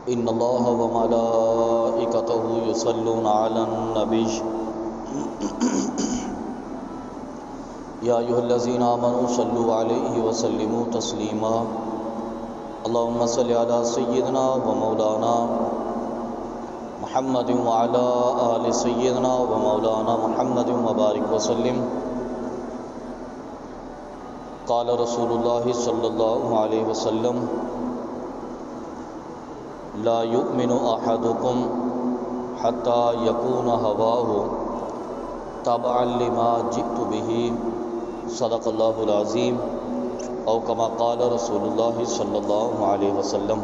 ان اللہ وملائکتہ یصلون علی النبی یا ایھا الذین آمنوا صلوا علیہ وسلموا تسلیما اللهم صل علی سیدنا و مولانا محمد وعلی آل سیدنا و مولانا محمد وبارک وسلم قال رسول اللہ صلی اللہ علیہ وسلم لا یؤمن احدکم حتی یکون ہواہ تبعا لما جئت بہ صدق اللہ العظیم او کما قال رسول اللہ صلی اللہ علیہ وسلم۔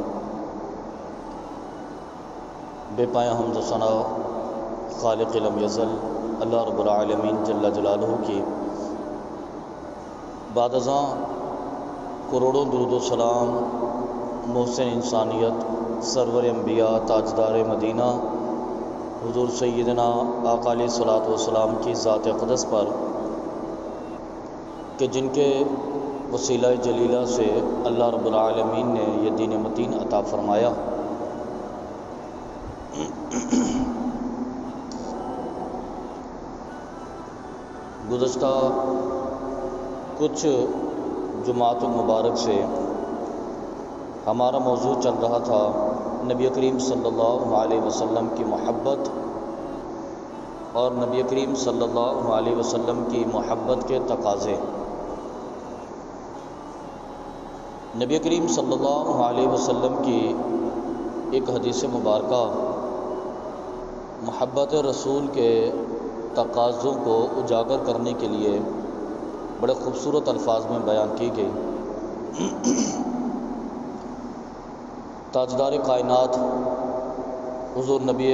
بے پایا حمد و ثنا خالق لم یزل اللہ رب العالمین جل جلالہ کی بعد ازاں کروڑوں درود و سلام محسن انسانیت سرور انبیاء تاجدار مدینہ حضور سیدنا آقا علیہ الصلوۃ والسلام کی ذات اقدس پر کہ جن کے وسیلہ جلیلہ سے اللہ رب العالمین نے یہ دین متین عطا فرمایا۔ گزشتہ کچھ جمعات المبارک سے ہمارا موضوع چل رہا تھا نبی کریم صلی اللہ علیہ وسلم کی محبت اور نبی کریم صلی اللہ علیہ وسلم کی محبت کے تقاضے۔ نبی کریم صلی اللہ علیہ وسلم کی ایک حدیث مبارکہ محبت رسول کے تقاضوں کو اجاگر کرنے کے لیے بڑے خوبصورت الفاظ میں بیان کی گئی۔ تاجدار کائنات حضور نبی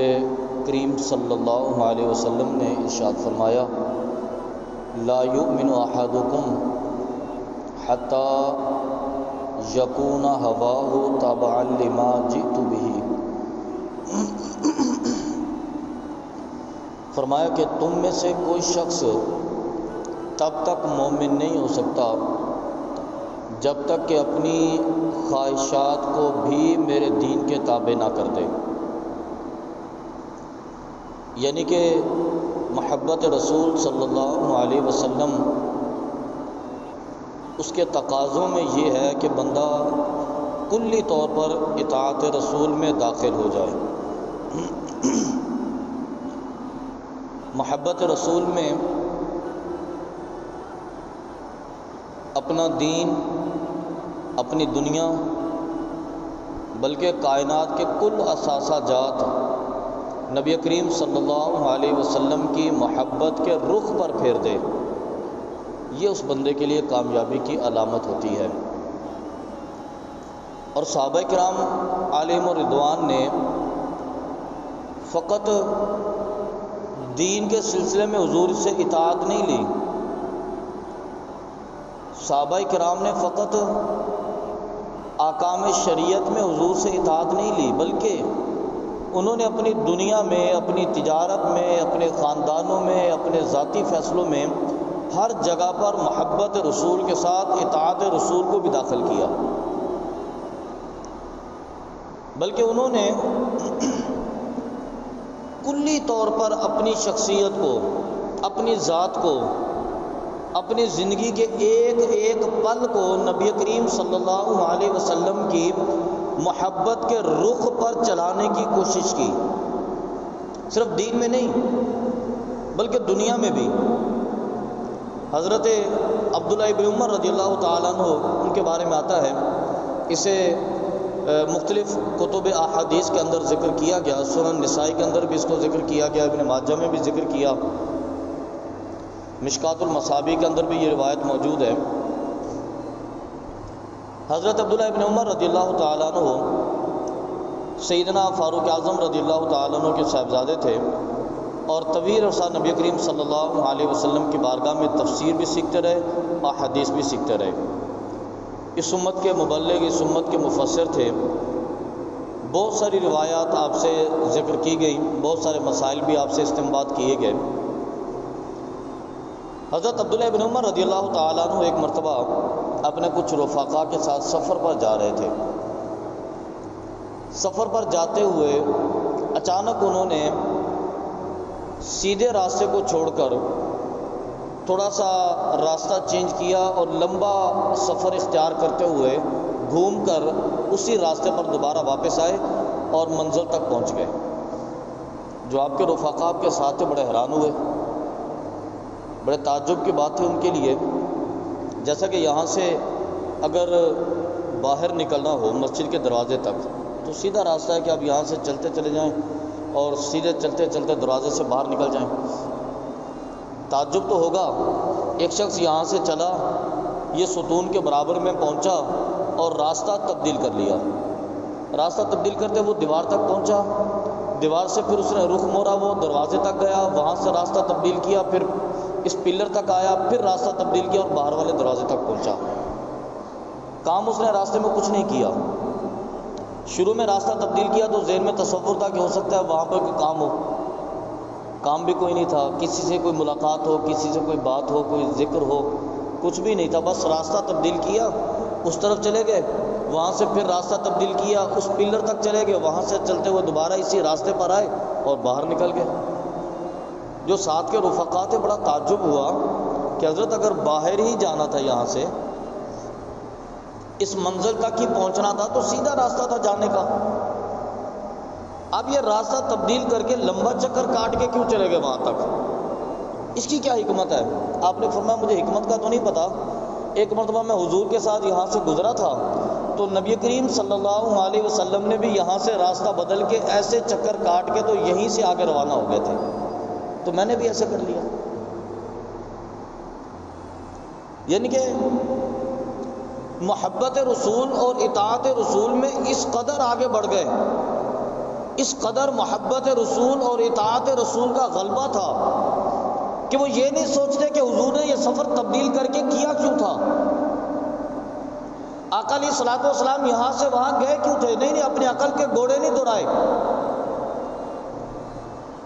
کریم صلی اللہ علیہ وسلم نے ارشاد فرمایا لا یؤمن احدکم حتی یکون ہواہ تبعا لما جئت بہ، فرمایا کہ تم میں سے کوئی شخص تب تک مومن نہیں ہو سکتا جب تک کہ اپنی خواہشات کو بھی میرے دین کے تابع نہ کر دے۔ یعنی کہ محبت رسول صلی اللہ علیہ وسلم اس کے تقاضوں میں یہ ہے کہ بندہ کلی طور پر اطاعت رسول میں داخل ہو جائے۔ محبت رسول میں اپنا دین، اپنی دنیا، بلکہ کائنات کے کل اثاثہ جات نبی کریم صلی اللہ علیہ وسلم کی محبت کے رخ پر پھیر دے، یہ اس بندے کے لیے کامیابی کی علامت ہوتی ہے۔ اور صحابہ کرام علیہم الرضوان نے فقط دین کے سلسلے میں حضور سے اطاعت نہیں لی، صحابہ کرام نے فقط احکام شریعت میں حضور سے اطاعت نہیں لی، بلکہ انہوں نے اپنی دنیا میں، اپنی تجارت میں، اپنے خاندانوں میں، اپنے ذاتی فیصلوں میں ہر جگہ پر محبت رسول کے ساتھ اطاعت رسول کو بھی داخل کیا، بلکہ انہوں نے کلی طور پر اپنی شخصیت کو، اپنی ذات کو، اپنی زندگی کے ایک ایک پل کو نبی کریم صلی اللہ علیہ وسلم کی محبت کے رخ پر چلانے کی کوشش کی، صرف دین میں نہیں بلکہ دنیا میں بھی۔ حضرت عبداللہ ابن عمر رضی اللہ تعالیٰ عنہ ان کے بارے میں آتا ہے، اسے مختلف کتب احادیث کے اندر ذکر کیا گیا، سنن نسائی کے اندر بھی اس کو ذکر کیا گیا، ابن ماجہ میں بھی ذکر کیا، مشکات المصابیح کے اندر بھی یہ روایت موجود ہے۔ حضرت عبداللہ ابن عمر رضی اللہ تعالیٰ عنہ سیدنا فاروق اعظم رضی اللہ تعالیٰ عنہ کے صاحبزادے تھے، اور طویل عرصہ نبی کریم صلی اللہ علیہ وسلم کی بارگاہ میں تفسیر بھی سیکھتے رہے، احادیث بھی سیکھتے رہے۔ اس امت کے مبلغ، اس امت کے مفسر تھے، بہت ساری روایات آپ سے ذکر کی گئی، بہت سارے مسائل بھی آپ سے استنباط کیے گئے۔ حضرت عبداللہ ابن عمر رضی اللہ تعالیٰ عنہ ایک مرتبہ اپنے کچھ رفقا کے ساتھ سفر پر جا رہے تھے۔ سفر پر جاتے ہوئے اچانک انہوں نے سیدھے راستے کو چھوڑ کر تھوڑا سا راستہ چینج کیا اور لمبا سفر اختیار کرتے ہوئے گھوم کر اسی راستے پر دوبارہ واپس آئے اور منزل تک پہنچ گئے۔ جو آپ کے رفقاء آپ کے ساتھ تھے بڑے حیران ہوئے، بڑے تعجب کی بات تھی ان کے لیے۔ جیسا کہ یہاں سے اگر باہر نکلنا ہو مسجد کے دروازے تک تو سیدھا راستہ ہے کہ آپ یہاں سے چلتے چلے جائیں اور سیدھے چلتے چلتے دروازے سے باہر نکل جائیں۔ تعجب تو ہوگا، ایک شخص یہاں سے چلا، یہ ستون کے برابر میں پہنچا اور راستہ تبدیل کر لیا۔ راستہ تبدیل کرتے وہ دیوار تک پہنچا، دیوار سے پھر اس نے رخ موڑا، وہ دروازے تک گیا، وہاں سے راستہ تبدیل کیا، پھر اس پلر تک آیا، پھر راستہ تبدیل کیا اور باہر والے دروازے تک پہنچا۔ کام اس نے راستے میں کچھ نہیں کیا۔ شروع میں راستہ تبدیل کیا تو ذہن میں تصور تھا کہ ہو سکتا ہے وہاں پر کوئی کام ہو، کام بھی کوئی نہیں تھا، کسی سے کوئی ملاقات ہو، کسی سے کوئی بات ہو، کوئی ذکر ہو، کچھ بھی نہیں تھا۔ بس راستہ تبدیل کیا، اس طرف چلے گئے، وہاں سے پھر راستہ تبدیل کیا، اس پلر تک چلے گئے، وہاں سے چلتے ہوئے دوبارہ اسی راستے پر آئے اور باہر نکل گئے۔ جو ساتھ کے رفقاء تھے بڑا تعجب ہوا کہ حضرت اگر باہر ہی جانا تھا، یہاں سے اس منزل تک ہی پہنچنا تھا تو سیدھا راستہ تھا جانے کا، اب یہ راستہ تبدیل کر کے لمبا چکر کاٹ کے کیوں چلے گئے وہاں تک؟ اس کی کیا حکمت ہے؟ آپ نے فرمایا مجھے حکمت کا تو نہیں پتا، ایک مرتبہ میں حضور کے ساتھ یہاں سے گزرا تھا تو نبی کریم صلی اللہ علیہ وسلم نے بھی یہاں سے راستہ بدل کے ایسے چکر کاٹ کے تو یہیں سے آگے روانہ ہو گئے تھے، تو میں نے بھی ایسے کر لیا۔ یعنی کہ محبت رسول اور اطاعت رسول میں اس قدر آگے بڑھ گئے، اس قدر محبت رسول اور اطاعت رسول کا غلبہ تھا کہ وہ یہ نہیں سوچتے کہ حضور نے یہ سفر تبدیل کر کے کیا کیوں تھا، آقا علیہ الصلوۃ والسلام یہاں سے وہاں گئے کیوں تھے؟ نہیں، اپنی عقل کے گھوڑے نہیں دوڑائے،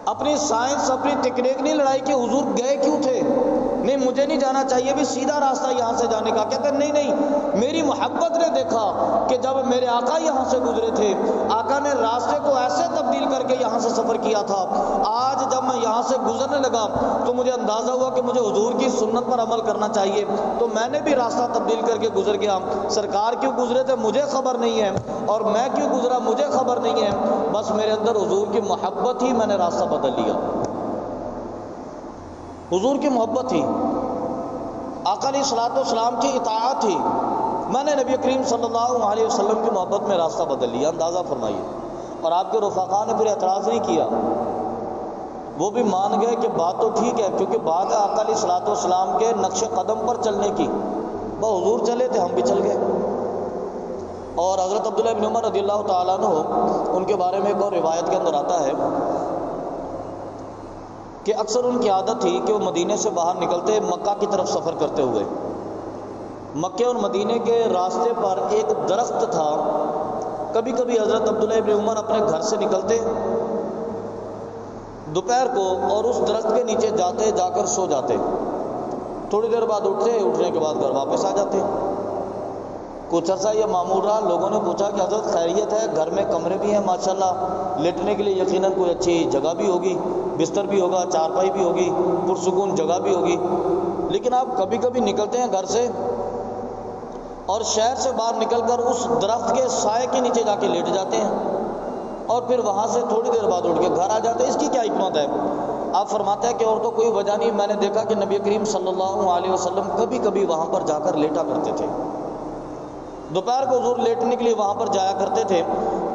اپنی سائنس اپنی ٹیکنیک نہیں لڑائی کہ حضور گئے کیوں تھے، نہیں مجھے نہیں جانا چاہیے بھی سیدھا راستہ یہاں سے جانے کا۔ کہتے ہیں نہیں، میری محبت نے دیکھا کہ جب میرے آقا یہاں سے گزرے تھے، آقا نے راستے کو ایسے تبدیل کر کے یہاں سے سفر کیا تھا، آج جب میں یہاں سے گزرنے لگا تو مجھے اندازہ ہوا کہ مجھے حضور کی سنت پر عمل کرنا چاہیے، تو میں نے بھی راستہ تبدیل کر کے گزر گیا۔ سرکار کیوں گزرے تھے مجھے خبر نہیں ہے، اور میں کیوں گزرا مجھے خبر نہیں ہے، بس میرے اندر حضور کی محبت ہی میں نے راستہ بدل لیا، حضور کی محبت تھی، آقا علیہ الصلوۃ والسلام کی اطاعت تھی، میں نے نبی کریم صلی اللہ علیہ وسلم کی محبت میں راستہ بدل لیا۔ اندازہ فرمائیے۔ اور آپ کے رفقاء نے پھر اعتراض نہیں کیا، وہ بھی مان گئے کہ بات تو ٹھیک ہے، کیونکہ بات ہے آقا علیہ الصلوۃ والسلام کے نقش قدم پر چلنے کی، وہ حضور چلے تھے ہم بھی چل گئے۔ اور حضرت عبداللہ بن عمر رضی اللہ تعالیٰ عنہ، ان کے بارے میں ایک اور روایت کے اندر آتا ہے کہ اکثر ان کی عادت تھی کہ وہ مدینے سے باہر نکلتے مکہ کی طرف سفر کرتے ہوئے، مکے اور مدینے کے راستے پر ایک درخت تھا، کبھی کبھی حضرت عبداللہ بن عمر اپنے گھر سے نکلتے دوپہر کو اور اس درخت کے نیچے جاتے، جا کر سو جاتے، تھوڑی دیر بعد اٹھتے، اٹھنے کے بعد گھر واپس آ جاتے۔ کچھ عرصہ یہ معمول رہا، لوگوں نے پوچھا کہ حضرت خیریت ہے؟ گھر میں کمرے بھی ہیں ماشاءاللہ، لیٹنے کے لیے یقیناً کوئی اچھی جگہ بھی ہوگی، بستر بھی ہوگا، چارپائی بھی ہوگی، پرسکون جگہ بھی ہوگی، لیکن آپ کبھی کبھی نکلتے ہیں گھر سے اور شہر سے باہر نکل کر اس درخت کے سائے کے نیچے جا کے لیٹ جاتے ہیں اور پھر وہاں سے تھوڑی دیر بعد اٹھ کے گھر آ جاتے ہیں، اس کی کیا حکمت ہے؟ آپ فرماتے ہیں کہ اور تو کوئی وجہ نہیں، میں نے دیکھا کہ نبی کریم صلی اللہ علیہ وسلم کبھی کبھی وہاں پر جا کر لیٹا کرتے تھے، دوپہر کو حضور لیٹنے کے لیے وہاں پر جایا کرتے تھے،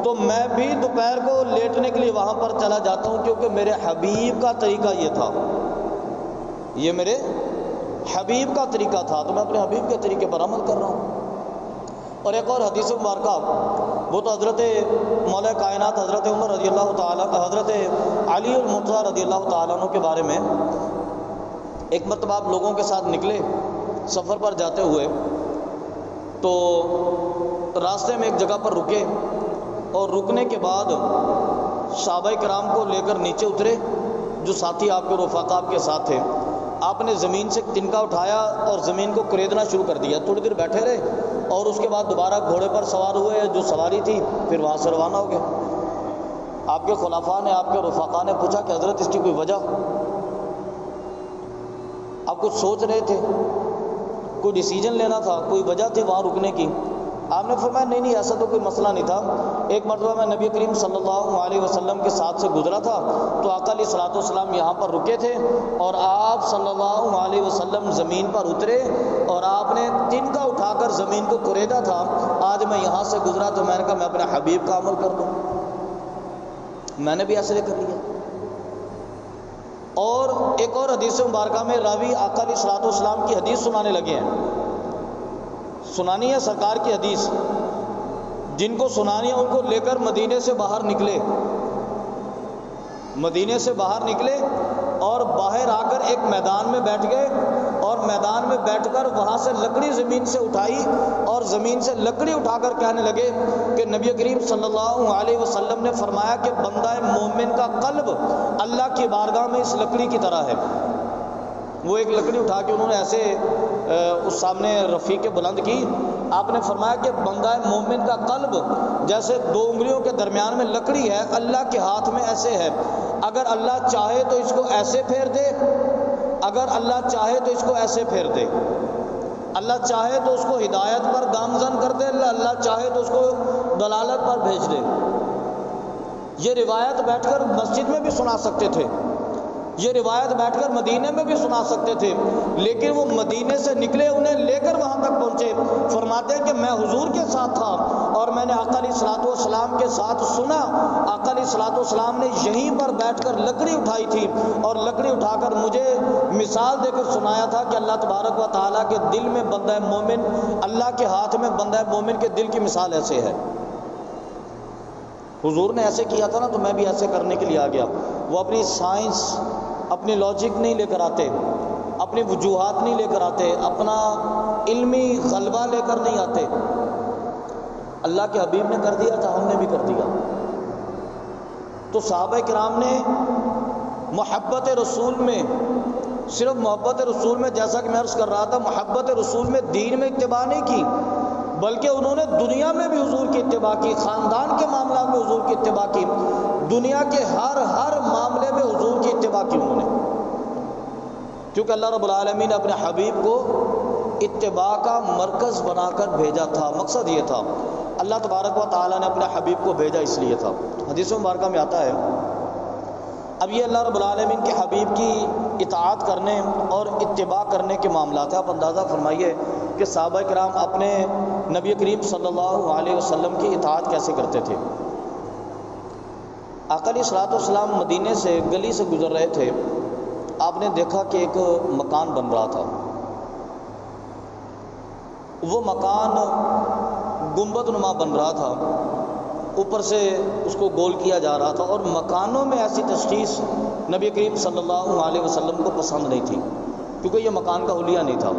تو میں بھی دوپہر کو لیٹنے کے لیے وہاں پر چلا جاتا ہوں، کیونکہ میرے حبیب کا طریقہ یہ تھا، یہ میرے حبیب کا طریقہ تھا، تو میں اپنے حبیب کے طریقے پر عمل کر رہا ہوں۔ اور ایک اور حدیث مبارکہ، وہ تو حضرت مولا کائنات حضرت عمر رضی اللہ تعالیٰ، حضرت علی المرتضیٰ رضی اللہ تعالیٰ عنہ کے بارے میں، ایک مرتبہ آپ لوگوں کے ساتھ نکلے سفر پر جاتے ہوئے، تو راستے میں ایک جگہ پر رکے اور رکنے کے بعد صحابہ کرام کو لے کر نیچے اترے، جو ساتھی آپ کے رفقاء آپ کے ساتھ تھے، آپ نے زمین سے تنکا اٹھایا اور زمین کو کریدنا شروع کر دیا، تھوڑی دیر بیٹھے رہے اور اس کے بعد دوبارہ گھوڑے پر سوار ہوئے، جو سواری تھی، پھر وہاں سے روانہ ہو گئے۔ آپ کے خلفاء نے، آپ کے رفقا نے پوچھا کہ حضرت اس کی کوئی وجہ؟ آپ کچھ سوچ رہے تھے، کوئی ڈیسیجن لینا تھا، کوئی وجہ تھی وہاں رکنے کی؟ آپ نے فرمایا نہیں ایسا تو کوئی مسئلہ نہیں تھا۔ ایک مرتبہ میں نبی کریم صلی اللہ علیہ وسلم کے ساتھ سے گزرا تھا تو آقا علیہ الصلوۃ والسلام یہاں پر رکے تھے اور آپ صلی اللہ علیہ وسلم زمین پر اترے اور آپ نے تنکا اٹھا کر زمین کو کریدا تھا۔ آج میں یہاں سے گزرا تو میں نے کہا میں اپنے حبیب کا عمل کر لوں، میں نے بھی ایسے کر لیا۔ اور ایک اور حدیث مبارکہ میں راوی آقا علیہ الصلوۃ والسلام کی حدیث سنانے لگے ہیں، سنانی ہے سرکار کی حدیث، جن کو سنانی ہے ان کو لے کر مدینے سے باہر نکلے، مدینے سے باہر نکلے اور باہر آ کر ایک میدان میں بیٹھ گئے اور میدان میں بیٹھ کر وہاں سے لکڑی زمین سے اٹھائی اور زمین سے لکڑی اٹھا کر کہنے لگے کہ نبی کریم صلی اللہ علیہ وسلم نے فرمایا کہ بندہ مومن کا قلب اللہ کی بارگاہ میں اس لکڑی کی طرح ہے۔ وہ ایک لکڑی اٹھا کے انہوں نے ایسے اس سامنے رفیق بلند کی۔ آپ نے فرمایا کہ بندہ مومن کا قلب جیسے دو انگلیوں کے درمیان میں لکڑی ہے، اللہ کے ہاتھ میں ایسے ہے، اگر اللہ چاہے تو اس کو ایسے پھیر دے، اگر اللہ چاہے تو اس کو ایسے پھیر دے، اللہ چاہے تو اس کو ہدایت پر گامزن کر دے، اللہ چاہے تو اس کو دلالت پر بھیج دے۔ یہ روایت بیٹھ کر مسجد میں بھی سنا سکتے تھے، یہ روایت بیٹھ کر مدینے میں بھی سنا سکتے تھے، لیکن وہ مدینے سے نکلے، انہیں لے کر وہاں تک پہنچے۔ فرماتے ہیں کہ میں حضور کے ساتھ تھا اور میں نے آقا علیہ الصلوۃ والسلام کے ساتھ سنا، آقا علیہ الصلوۃ والسلام نے یہیں پر بیٹھ کر لکڑی اٹھائی تھی اور لکڑی اٹھا کر مجھے مثال دے کر سنایا تھا کہ اللہ تبارک و تعالیٰ کے دل میں بندہ مومن، اللہ کے ہاتھ میں بندہ مومن کے دل کی مثال ایسے ہے۔ حضور نے ایسے کیا تھا نا تو میں بھی ایسے کرنے کے لیے آ گیا۔ وہ اپنی سائنس، اپنی لاجک نہیں لے کر آتے، اپنی وجوہات نہیں لے کر آتے، اپنا علمی غلبہ لے کر نہیں آتے۔ اللہ کے حبیب نے کر دیا تھا، ہم نے بھی کر دیا۔ تو صحابہ کرام نے محبت رسول میں، صرف محبت رسول میں، جیسا کہ میں عرض کر رہا تھا، محبت رسول میں دین میں اتباع نہیں کی، بلکہ انہوں نے دنیا میں بھی حضور کی اتباع کی، خاندان کے معاملات میں حضور کی اتباع کی، دنیا کے ہر معاملے میں حضور کی اتباع کی انہوں نے، کیونکہ اللہ رب العالمین نے اپنے حبیب کو اتباع کا مرکز بنا کر بھیجا تھا۔ مقصد یہ تھا، اللہ تبارک و تعالیٰ نے اپنے حبیب کو بھیجا اس لیے تھا۔ حدیث مبارکہ میں آتا ہے، اب یہ اللہ رب العالمین کے حبیب کی اطاعت کرنے اور اتباع کرنے کے معاملات ہیں۔ آپ اندازہ فرمائیے کہ صحابہ کرام اپنے نبی کریم صلی اللہ علیہ وسلم کی اطاعت کیسے کرتے تھے۔ آقا علیہ الصلوۃ والسلام مدینے سے گلی سے گزر رہے تھے، آپ نے دیکھا کہ ایک مکان بن رہا تھا۔ وہ مکان گنبد نما بن رہا تھا، اوپر سے اس کو گول کیا جا رہا تھا، اور مکانوں میں ایسی تشخیص نبی کریم صلی اللہ علیہ وسلم کو پسند نہیں تھی، کیونکہ یہ مکان کا حلیہ نہیں تھا۔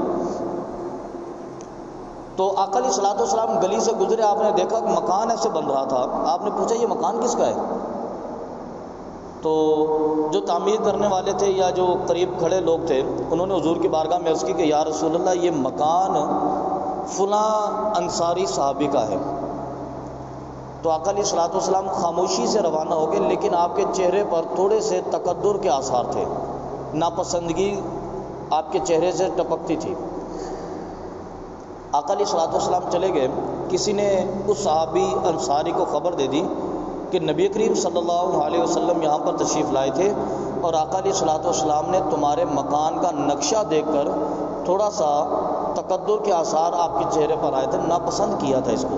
تو آقا علیہ الصلوۃ والسلام گلی سے گزرے، آپ نے دیکھا کہ مکان ایسے بن رہا تھا۔ آپ نے پوچھا یہ مکان کس کا ہے؟ تو جو تعمیر کرنے والے تھے یا جو قریب کھڑے لوگ تھے، انہوں نے حضور کی بارگاہ میں عرض کی کہ یا رسول اللہ، یہ مکان فلاں انصاری صحابی کا ہے۔ تو آقا علیہ الصلوۃ والسلام خاموشی سے روانہ ہو گئے، لیکن آپ کے چہرے پر تھوڑے سے تقدر کے آثار تھے، ناپسندگی آپ کے چہرے سے ٹپکتی تھی۔ آقا علیہ الصلوۃ والسلام چلے گئے، کسی نے اس صحابی انصاری کو خبر دے دی کہ نبی کریم صلی اللہ علیہ وسلم یہاں پر تشریف لائے تھے اور آقا علیہ الصلوۃ والسلام نے تمہارے مکان کا نقشہ دیکھ کر تھوڑا سا تقدر کے آثار آپ کے چہرے پر آئے تھے، ناپسند کیا تھا اس کو۔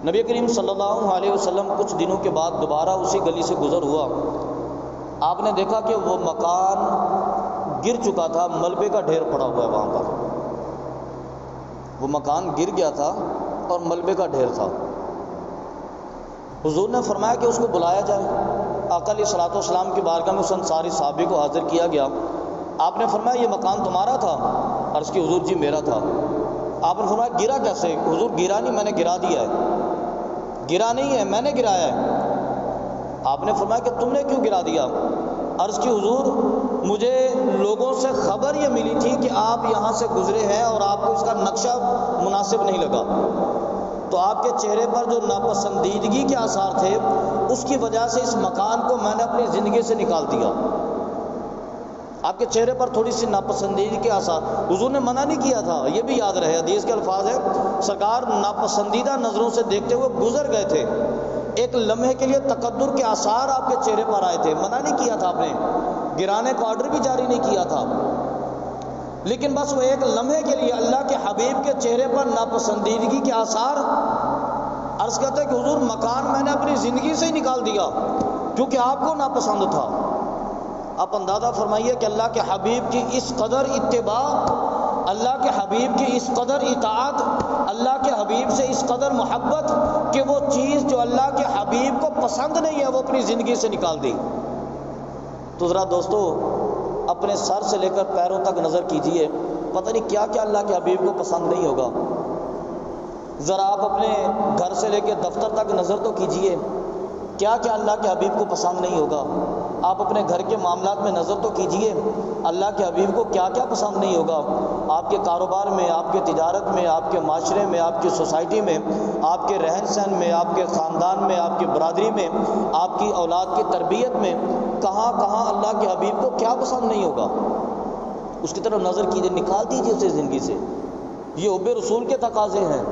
نبی کریم صلی اللہ علیہ وسلم کچھ دنوں کے بعد دوبارہ اسی گلی سے گزر ہوا، آپ نے دیکھا کہ وہ مکان گر چکا تھا، ملبے کا ڈھیر پڑا ہوا ہے وہاں پر، وہ مکان گر گیا تھا اور ملبے کا ڈھیر تھا۔ حضور نے فرمایا کہ اس کو بلایا جائے۔ آقا علیہ الصلوۃ والسلام کی بارگاہ میں اس انصاری صحابی کو حاضر کیا گیا۔ آپ نے فرمایا یہ مکان تمہارا تھا؟ عرض کی حضور جی میرا تھا۔ آپ نے فرمایا گرا کیسے؟ حضور گرا نہیں، میں نے گرا دیا ہے۔ گرا نہیں ہے، میں نے گرایا ہے۔ آپ نے فرمایا کہ تم نے کیوں گرا دیا؟ عرض کی حضور مجھے لوگوں سے خبر یہ ملی تھی کہ آپ یہاں سے گزرے ہیں اور آپ کو اس کا نقشہ مناسب نہیں لگا، تو آپ کے چہرے پر جو ناپسندیدگی کے آثار تھے اس کی وجہ سے اس مکان کو میں نے اپنی زندگی سے نکال دیا۔ آپ کے چہرے پر تھوڑی سی ناپسندیدگی کے آثار، حضور نے منع نہیں کیا تھا، یہ بھی یاد رہے، حدیث کے الفاظ ہیں، سرکار ناپسندیدہ نظروں سے دیکھتے ہوئے گزر گئے تھے، ایک لمحے کے لیے تقدر کے آثار آپ کے چہرے پر آئے تھے، منع نہیں کیا تھا آپ نے، گرانے کا آرڈر بھی جاری نہیں کیا تھا، لیکن بس وہ ایک لمحے کے لیے اللہ کے حبیب کے چہرے پر ناپسندیدگی کے آثار، عرض کرتے ہیں کہ حضور مکان میں نے اپنی زندگی سے ہی نکال دیا کیونکہ آپ کو ناپسند تھا۔ آپ اندازہ فرمائیے کہ اللہ کے حبیب کی اس قدر اتباع، اللہ کے حبیب کی اس قدر اطاعت، اللہ کے حبیب سے اس قدر محبت کہ وہ چیز جو اللہ کے حبیب کو پسند نہیں ہے وہ اپنی زندگی سے نکال دی۔ تو ذرا دوستو اپنے سر سے لے کر پیروں تک نظر کیجئے، پتہ نہیں کیا کیا اللہ کے حبیب کو پسند نہیں ہوگا۔ ذرا آپ اپنے گھر سے لے کے دفتر تک نظر تو کیجئے، کیا کیا اللہ کے حبیب کو پسند نہیں ہوگا۔ آپ اپنے گھر کے معاملات میں نظر تو کیجئے، اللہ کے حبیب کو کیا کیا پسند نہیں ہوگا۔ آپ کے کاروبار میں، آپ کے تجارت میں، آپ کے معاشرے میں، آپ کی سوسائٹی میں، آپ کے رہن سہن میں، آپ کے خاندان میں، آپ کی برادری میں، آپ کی اولاد کی تربیت میں، کہاں کہاں اللہ کے حبیب کو کیا پسند نہیں ہوگا، اس کی طرف نظر کیجئے، نکال دیجئے اسے زندگی سے۔ یہ حب رسول کے تقاضے ہیں،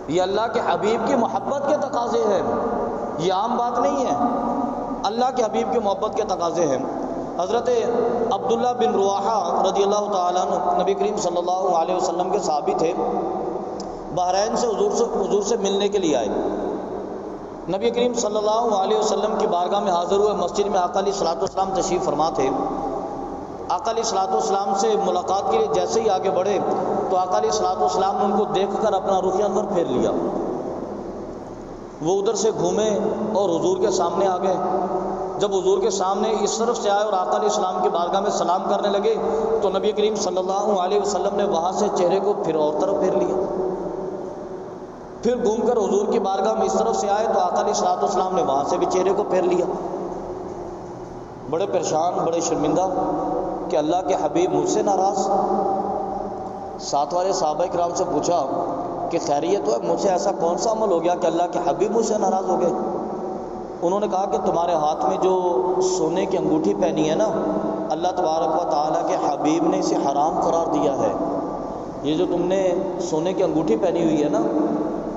یہ اللہ کے حبیب کی محبت کے تقاضے ہیں، یہ عام بات نہیں ہے، اللہ کے حبیب کی محبت کے تقاضے ہیں۔ حضرت عبداللہ بن رواحہ رضی اللہ تعالیٰ عنہ نبی کریم صلی اللہ علیہ وسلم کے صحابی تھے، بحرین سے حضور سے ملنے کے لیے آئے، نبی کریم صلی اللہ علیہ وسلم کی بارگاہ میں حاضر ہوئے، مسجد میں آقا علیہ الصلوۃ والسلام تشریف فرما تھے۔ آقا علیہ الصلوۃ والسلام سے ملاقات کے لیے جیسے ہی آگے بڑھے تو آقا علیہ الصلوۃ والسلام نے ان کو دیکھ کر اپنا رخ انور پھیر لیا، وہ ادھر سے گھومے اور حضور کے سامنے آ گئے۔ جب حضور کے سامنے اس طرف سے آئے اور آقا علیہ السلام کی بارگاہ میں سلام کرنے لگے تو نبی کریم صلی اللہ علیہ وسلم نے وہاں سے چہرے کو پھر اور طرف پھیر لیا، پھر گھوم کر حضور کی بارگاہ میں اس طرف سے آئے تو آقا علیہ الصلوۃ والسلام نے وہاں سے بھی چہرے کو پھیر لیا، بڑے پریشان، بڑے شرمندہ کہ اللہ کے حبیب مجھ سے ناراض۔ ساتھ والے صحابہ کرام سے پوچھا کہ خیریت ہے، مجھ سے ایسا کون سا عمل ہو گیا کہ اللہ کے حبیب مجھ سے ناراض ہو گئے؟ انہوں نے کہا کہ تمہارے ہاتھ میں جو سونے کی انگوٹھی پہنی ہے نا، اللہ تبارک و تعالیٰ کے حبیب نے اسے حرام قرار دیا ہے۔ یہ جو تم نے سونے کی انگوٹھی پہنی ہوئی ہے نا،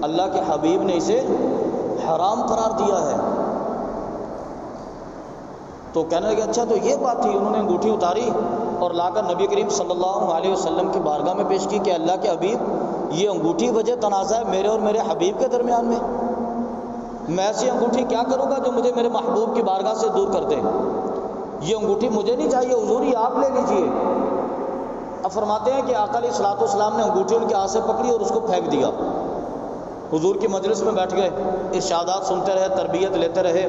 اللہ کے حبیب نے اسے حرام قرار دیا ہے۔ تو کہنے لگے اچھا تو یہ بات تھی۔ انہوں نے انگوٹھی اتاری اور لا کر نبی کریم صلی اللہ علیہ وسلم کی بارگاہ میں پیش کی کہ اللہ کے حبیب یہ انگوٹھی وجہ تنازع ہے میرے اور میرے حبیب کے درمیان میں ایسی انگوٹھی کیا کروں گا جو مجھے میرے محبوب کی بارگاہ سے دور کر دے؟ یہ انگوٹھی مجھے نہیں چاہیے، حضور یہ آپ لے لیجئے۔ اب فرماتے ہیں کہ آقا علیہ الصلوۃ والسلام نے انگوٹھی ان کے ہاتھ سے پکڑی اور اس کو پھینک دیا۔ حضور کی مجلس میں بیٹھ گئے، ارشادات سنتے رہے، تربیت لیتے رہے۔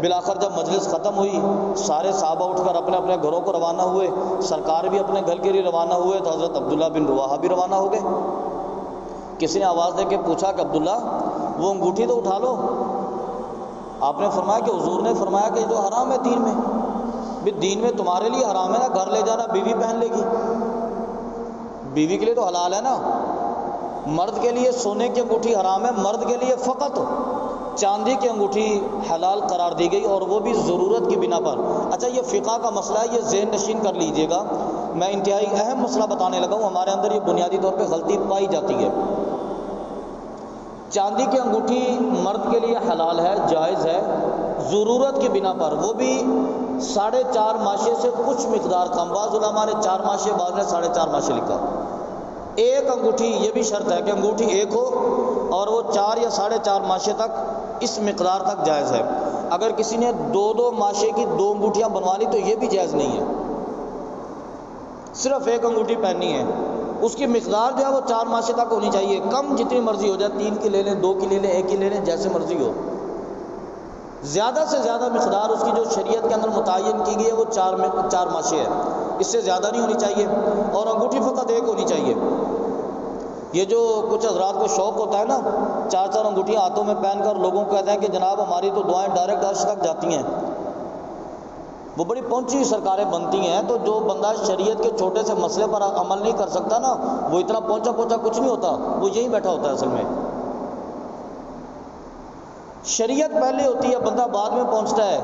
بالآخر جب مجلس ختم ہوئی سارے صحابہ اٹھ کر اپنے اپنے گھروں کو روانہ ہوئے، سرکار بھی اپنے گھر کے لیے روانہ ہوئے تو حضرت عبداللہ بن رواحہ بھی روانہ ہو گئے۔ کسی نے آواز دے کے پوچھا کہ عبداللہ وہ انگوٹھی تو اٹھا لو۔ آپ نے فرمایا کہ حضور نے فرمایا کہ جو حرام ہے دین میں، بھی دین میں تمہارے لیے حرام ہے نا، گھر لے جانا بیوی پہن لے گی، بیوی کے لیے تو حلال ہے نا۔ مرد کے لیے سونے کی انگوٹھی حرام ہے، مرد کے لیے فقط چاندی کی انگوٹھی حلال قرار دی گئی، اور وہ بھی ضرورت کی بنا پر۔ اچھا یہ فقہ کا مسئلہ ہے، یہ ذہن نشین کر لیجئے گا، میں انتہائی اہم مسئلہ بتانے لگا ہوں، ہمارے اندر یہ بنیادی طور پہ غلطی پائی جاتی ہے۔ چاندی کی انگوٹھی مرد کے لیے حلال ہے، جائز ہے، ضرورت کی بنا پر، وہ بھی 4.5 ماشے سے کچھ مقدار کم، بعض علماء نے 4 ماشے، بعض نے 4.5 ماشے لکھا۔ ایک انگوٹھی، یہ بھی شرط ہے کہ انگوٹھی ایک ہو اور وہ 4 یا 4.5 ماشے تک، اس مقدار تک جائز ہے۔ اگر کسی نے 2 ماشے کی 2 انگوٹھیاں بنوا لی تو یہ بھی جائز نہیں ہے، صرف ایک انگوٹھی پہننی ہے، اس کی مقدار جو ہے وہ 4 ماشے تک ہونی چاہیے، کم جتنی مرضی ہو جائے، 3 کی لے لیں، 2 کی لے لیں، 1 کی لے لیں، جیسے مرضی ہو۔ زیادہ سے زیادہ مقدار اس کی جو شریعت کے اندر متعین کی گئی ہے وہ 4 ماشے ہے، اس سے زیادہ نہیں ہونی چاہیے، اور انگوٹھی فقط ایک ہونی چاہیے۔ یہ جو کچھ حضرات کو شوق ہوتا ہے نا 4 انگوٹھیاں ہاتھوں میں پہن کر لوگوں کو کہتے ہیں کہ جناب ہماری تو دعائیں ڈائریکٹ عرش تک جاتی ہیں، وہ بڑی پہنچی سرکاریں بنتی ہیں، تو جو بندہ شریعت کے چھوٹے سے مسئلے پر عمل نہیں کر سکتا نا، وہ اتنا پہنچا کچھ نہیں ہوتا، وہ یہیں بیٹھا ہوتا ہے اصل میں۔ شریعت پہلے ہوتی ہے، بندہ بعد میں پہنچتا ہے۔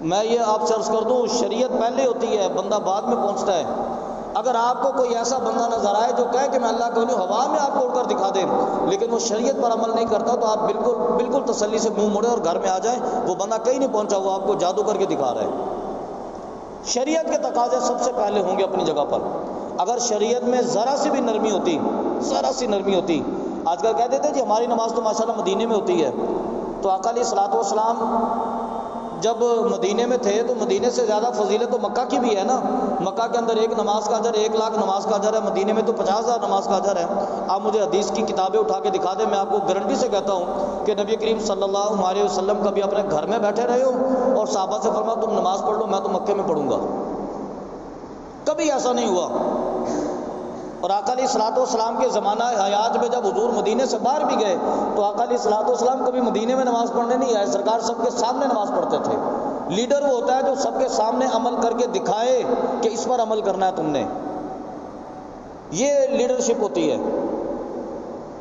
میں یہ آپ سے عرض کر دوں، شریعت پہلے ہوتی ہے، بندہ بعد میں پہنچتا ہے۔ اگر آپ کو کوئی ایسا بندہ نظر آئے جو کہے کہ میں اللہ کا ولی ہوں، ہوا میں آپ کو اڑ کر دکھا دے، لیکن وہ شریعت پر عمل نہیں کرتا، تو آپ بالکل تسلی سے منہ موڑے اور گھر میں آ جائیں، وہ بندہ کہیں نہیں پہنچا، وہ آپ کو جادو کر کے دکھا رہا ہے۔ شریعت کے تقاضے سب سے پہلے ہوں گے اپنی جگہ پر۔ اگر شریعت میں ذرا سی بھی نرمی ہوتی، ذرا سی نرمی ہوتی، آج کل کہتے تھے جی ہماری نماز تو ماشاءاللہ مدینے میں ہوتی ہے، تو آقا علیہ الصلوۃ والسلام جب مدینے میں تھے تو مدینے سے زیادہ فضیلت تو مکہ کی بھی ہے نا۔ مکہ کے اندر ایک نماز کا اجر 1,00,000 نماز کا اجر ہے، مدینے میں تو 50,000 نماز کا اجر ہے۔ آپ مجھے حدیث کی کتابیں اٹھا کے دکھا دیں، میں آپ کو گارنٹی سے کہتا ہوں کہ نبی کریم صلی اللہ علیہ وسلم کبھی اپنے گھر میں بیٹھے رہے ہو اور صحابہ سے فرمایا تم نماز پڑھ لو، میں تو مکے میں پڑھوں گا، کبھی ایسا نہیں ہوا۔ اور آقا علیہ الصلوۃ والسلام کے زمانہ حیات میں جب حضور مدینے سے باہر بھی گئے تو آقا علیہ الصلوۃ والسلام کبھی مدینے میں نماز پڑھنے نہیں آئے، سرکار سب کے سامنے نماز پڑھتے تھے۔ لیڈر وہ ہوتا ہے جو سب کے سامنے عمل کر کے دکھائے کہ اس پر عمل کرنا ہے تم نے، یہ لیڈرشپ ہوتی ہے۔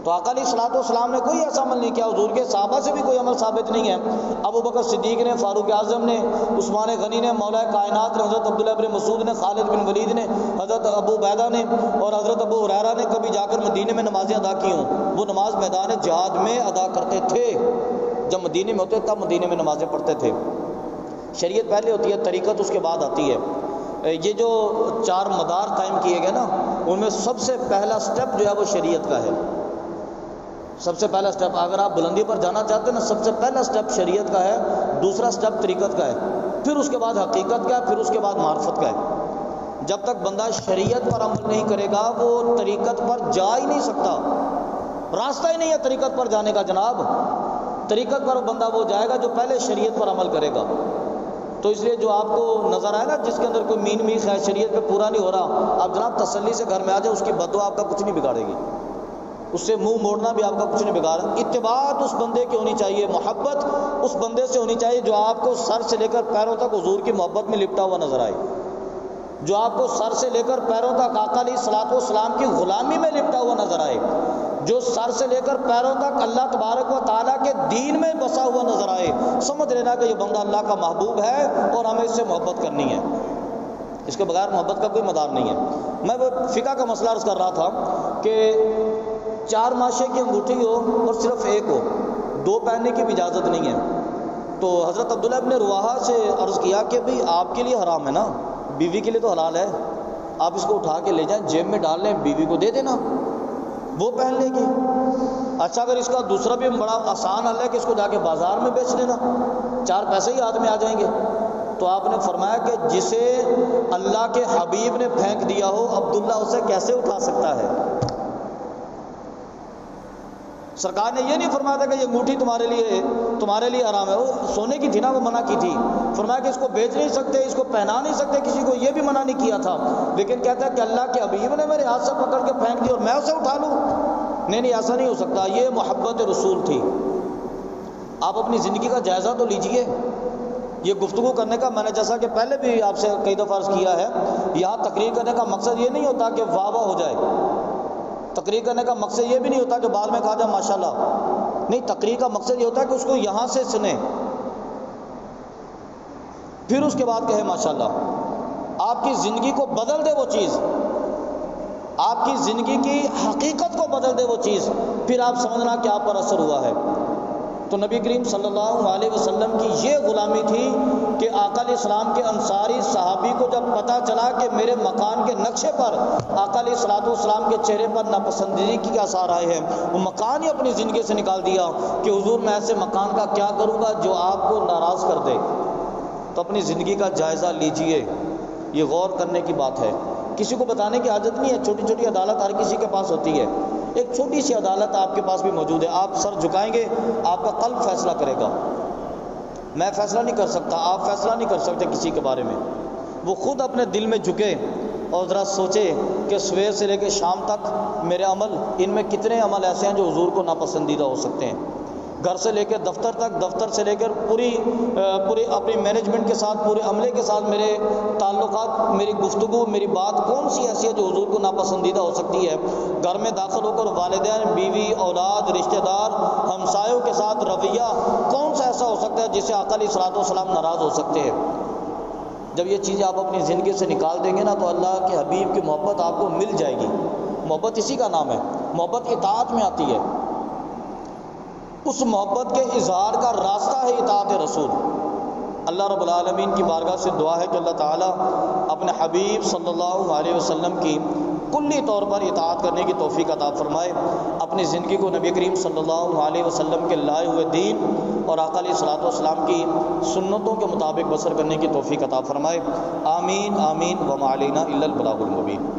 تو آقا علیہ الصلوۃ والسلام نے کوئی ایسا عمل نہیں کیا، حضور کے صحابہ سے بھی کوئی عمل ثابت نہیں ہے۔ ابو بکر صدیق نے، فاروق اعظم نے، عثمان غنی نے، مولا کائنات نے، حضرت عبداللہ بن مسعود نے، خالد بن ولید نے، حضرت ابو عبیدہ نے اور حضرت ابو ہریرہ نے کبھی جا کر مدینے میں نمازیں ادا کی ہوں؟ وہ نماز میدان جہاد میں ادا کرتے تھے، جب مدینے میں ہوتے تب مدینے میں نمازیں پڑھتے تھے۔ شریعت پہلے ہوتی ہے، طریقت اس کے بعد آتی ہے۔ یہ جو 4 مدار قائم کیے گئے نا، ان میں سب سے پہلا سٹیپ جو ہے وہ شریعت کا ہے۔ سب سے پہلا سٹیپ، اگر آپ بلندی پر جانا چاہتے ہیں نا، سب سے پہلا سٹیپ شریعت کا ہے، دوسرا سٹیپ طریقت کا ہے، پھر اس کے بعد حقیقت کا ہے، پھر اس کے بعد معرفت کا ہے۔ جب تک بندہ شریعت پر عمل نہیں کرے گا وہ طریقت پر جا ہی نہیں سکتا، راستہ ہی نہیں ہے طریقت پر جانے کا جناب۔ طریقت پر بندہ وہ جائے گا جو پہلے شریعت پر عمل کرے گا۔ تو اس لیے جو آپ کو نظر آئے نا جس کے اندر کوئی مین میخ ہے، شریعت پہ پورا نہیں ہو رہا، آپ جناب تسلی سے گھر میں آ جائے، اس کی بددعا آپ کا کچھ نہیں بگاڑے گی، اس سے منہ موڑنا بھی آپ کا کچھ نہیں بگاڑا۔ اتباع اس بندے کی ہونی چاہیے، محبت اس بندے سے ہونی چاہیے جو آپ کو سر سے لے کر پیروں تک حضور کی محبت میں لپٹا ہوا نظر آئے، جو آپ کو سر سے لے کر پیروں تک آقا علیہ الصلوۃ والسلام کی غلامی میں لپٹا ہوا نظر آئے، جو سر سے لے کر پیروں تک اللہ تبارک و تعالیٰ کے دین میں بسا ہوا نظر آئے، سمجھ لینا کہ یہ بندہ اللہ کا محبوب ہے اور ہمیں اس سے محبت کرنی ہے، اس کے بغیر محبت کا کوئی مدار نہیں ہے۔ میں وہ فقہ کا مسئلہ عرض کر رہا تھا کہ 4 ماشے کی انگوٹھی ہو اور صرف ایک ہو، 2 پہننے کی بھی اجازت نہیں ہے۔ تو حضرت عبداللہ ابن رواحہ سے عرض کیا کہ بھئی آپ کے لیے حرام ہے نا، بیوی کے لیے تو حلال ہے، آپ اس کو اٹھا کے لے جائیں، جیب میں ڈال لیں، بیوی کو دے دینا، وہ پہن لے گی۔ اچھا اگر اس کا دوسرا بھی بڑا آسان حل ہے کہ اس کو جا کے بازار میں بیچ دینا، 4 پیسے ہی ہاتھ میں آ جائیں گے۔ تو آپ نے فرمایا کہ جسے اللہ کے حبیب نے پھینک دیا ہو عبداللہ اسے کیسے اٹھا سکتا ہے؟ سرکار نے یہ نہیں فرمایا تھا کہ یہ انگوٹھی تمہارے لیے حرام ہے، وہ سونے کی تھی نا، وہ منع کی تھی۔ فرمایا کہ اس کو بیچ نہیں سکتے، اس کو پہنا نہیں سکتے کسی کو، یہ بھی منع نہیں کیا تھا، لیکن کہتا ہے کہ اللہ کے حبیب نے میرے ہاتھ سے پکڑ کے پھینک دی اور میں اسے اٹھا لوں؟ نہیں ایسا نہیں ہو سکتا، یہ محبت رسول تھی۔ آپ اپنی زندگی کا جائزہ تو لیجئے۔ یہ گفتگو کرنے کا میں نے جیسا کہ پہلے بھی آپ سے کئی دفعہ عرض کیا ہے، یہاں تقریر کرنے کا مقصد یہ نہیں ہوتا کہ واہ واہ ہو جائے، تقریر کرنے کا مقصد یہ بھی نہیں ہوتا کہ بعد میں کہا جائے ماشاءاللہ، نہیں، تقریر کا مقصد یہ ہوتا ہے کہ اس کو یہاں سے سنیں پھر اس کے بعد کہے ماشاءاللہ، آپ کی زندگی کو بدل دے وہ چیز، آپ کی زندگی کی حقیقت کو بدل دے وہ چیز، پھر آپ سمجھنا کہ آپ پر اثر ہوا ہے۔ تو نبی کریم صلی اللہ علیہ وسلم کی یہ غلامی تھی کہ آقا علیہ السلام کے انصاری صحابی کو جب پتہ چلا کہ میرے مکان کے نقشے پر آقا علیہ الصلوۃ والسلام کے چہرے پر ناپسندیدگی کے آثار آئے ہیں، وہ مکان ہی اپنی زندگی سے نکال دیا کہ حضور میں ایسے مکان کا کیا کروں گا جو آپ کو ناراض کر دے۔ تو اپنی زندگی کا جائزہ لیجئے، یہ غور کرنے کی بات ہے، کسی کو بتانے کی حاجت نہیں ہے۔ چھوٹی چھوٹی عدالت ہر کسی کے پاس ہوتی ہے، ایک چھوٹی سی عدالت آپ کے پاس بھی موجود ہے، آپ سر جھکائیں گے، آپ کا قلب فیصلہ کرے گا۔ میں فیصلہ نہیں کر سکتا، آپ فیصلہ نہیں کر سکتے کسی کے بارے میں، وہ خود اپنے دل میں جھکے اور ذرا سوچے کہ صبح سے لے کے شام تک میرے عمل، ان میں کتنے عمل ایسے ہیں جو حضور کو ناپسندیدہ ہو سکتے ہیں، گھر سے لے کر دفتر تک، دفتر سے لے کر پوری اپنی مینجمنٹ کے ساتھ، پورے عملے کے ساتھ میرے تعلقات، میری گفتگو، میری بات کون سی ایسی ہے جو حضور کو ناپسندیدہ ہو سکتی ہے؟ گھر میں داخل ہو کر والدین، بیوی، اولاد، رشتہ دار، ہمسایوں کے ساتھ رویہ کون سا ایسا ہو سکتا ہے جس سے آقا علیہ الصلوۃ والسلام ناراض ہو سکتے ہیں؟ جب یہ چیزیں آپ اپنی زندگی سے نکال دیں گے نا تو اللہ کے حبیب کی محبت آپ کو مل جائے گی۔ محبت اسی کا نام ہے، محبت اطاعت میں آتی ہے۔ اس محبت کے اظہار کا راستہ ہے اطاعت رسول۔ اللہ رب العالمین کی بارگاہ سے دعا ہے کہ اللہ تعالیٰ اپنے حبیب صلی اللہ علیہ وسلم کی کلی طور پر اطاعت کرنے کی توفیق عطا فرمائے، اپنی زندگی کو نبی کریم صلی اللہ علیہ وسلم کے لائے ہوئے دین اور آقا علیہ الصلوۃ والسلام کی سنتوں کے مطابق بسر کرنے کی توفیق عطا فرمائے۔ آمین آمین وما علینا الا البلاغ المبین۔